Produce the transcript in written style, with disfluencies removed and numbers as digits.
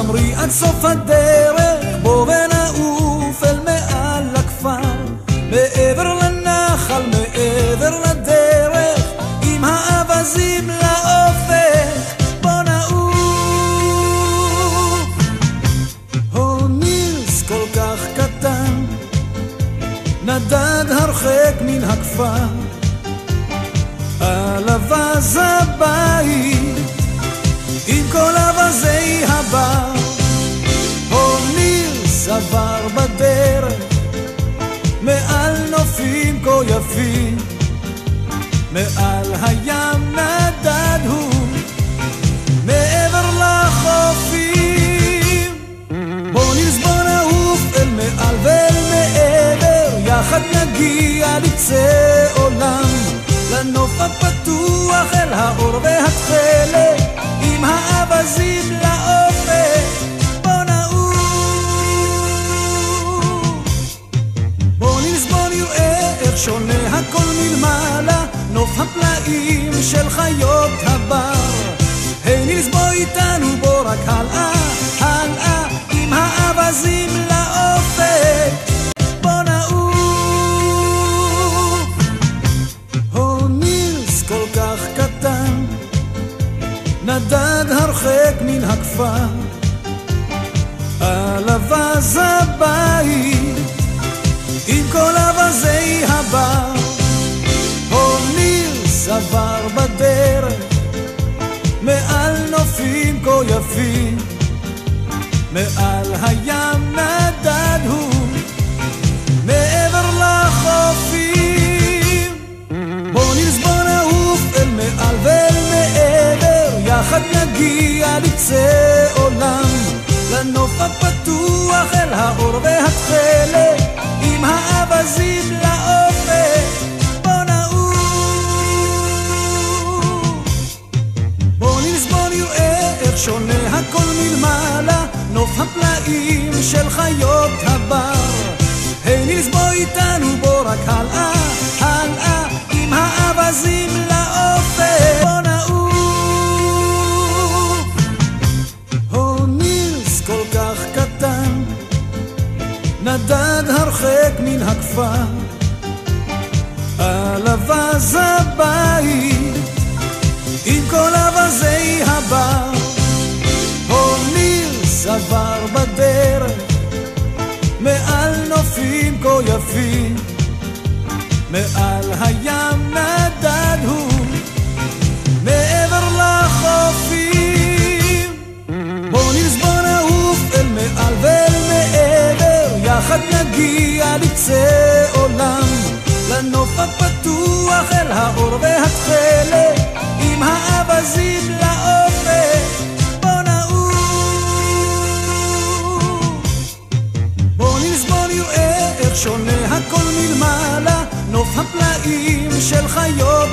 נמריא עד סוף הדרך, בוא ונעוף אל מעל לכפר, מעבר לנחל, מעבר לדרך, עם האווזים לאופק, בוא נעוף. הו נילס כל כך קטן, נדד הרחק מן הכפר, על אווז הבית עם כל אווזי הבר. הו נילס עבר בדרך מעל נופים כה יפים, מעל הים נדד הוא מעבר לחופים. בוא נילס בוא נעוף אל מעל ואל מעבר, יחד נגיע לקצה עולם, לנוף הפתוח אל האור והתכלת, עם האווזים לאופק, בוא נעוף. בוא נילס בוא נראה איך שונה הכל מלמעלה, נוף הפלאים של חיות הבר. היי נילס בוא איתנו, בוא רק הלאה, הלאה, עם האווזים לאופק, בוא נעוף. הו נילס כל כך קטן, נדד הרחק מן הכפר, על אווז הבית עם כל אווזי הבר. הו נילס עבר בדרך מעל נופים כה יפים, מעל הים נדד הוא מעבר לחופים. בוא נילס בוא נעוף אל מעל ואל מעבר, יחד נגיע לקצה עולם, לנוף הפתוח אל האור והתכלת, עם האווזים לאופק, בוא נעוף. בוא נילס בוא נראה איך שונה הכל מלמעלה, נוף הפלאים של חיות הבר. היי נילס בוא איתנו, בוא רק הלאה, הלאה, עם האווזים לאופק, בוא נעוף. הו נילס כל כך קטן, נדד הרחק מן הכפר, על אווז הבית עם כל אווזי הבר. הו נילס עבר בדרך מעל נופים כה יפים, מעל הים נדד הוא מעבר לחופים. בוא נילס בוא נעוף אל מעל ואל מעבר, יחד נגיע לקצה עולם, לנוף הפתוח אל האור והתכלת, עם האווזים לאופק, בוא נעוף. בוא נילס בוא נראה איך שונה הכל מלמעלה, נוף הפלאים של חיות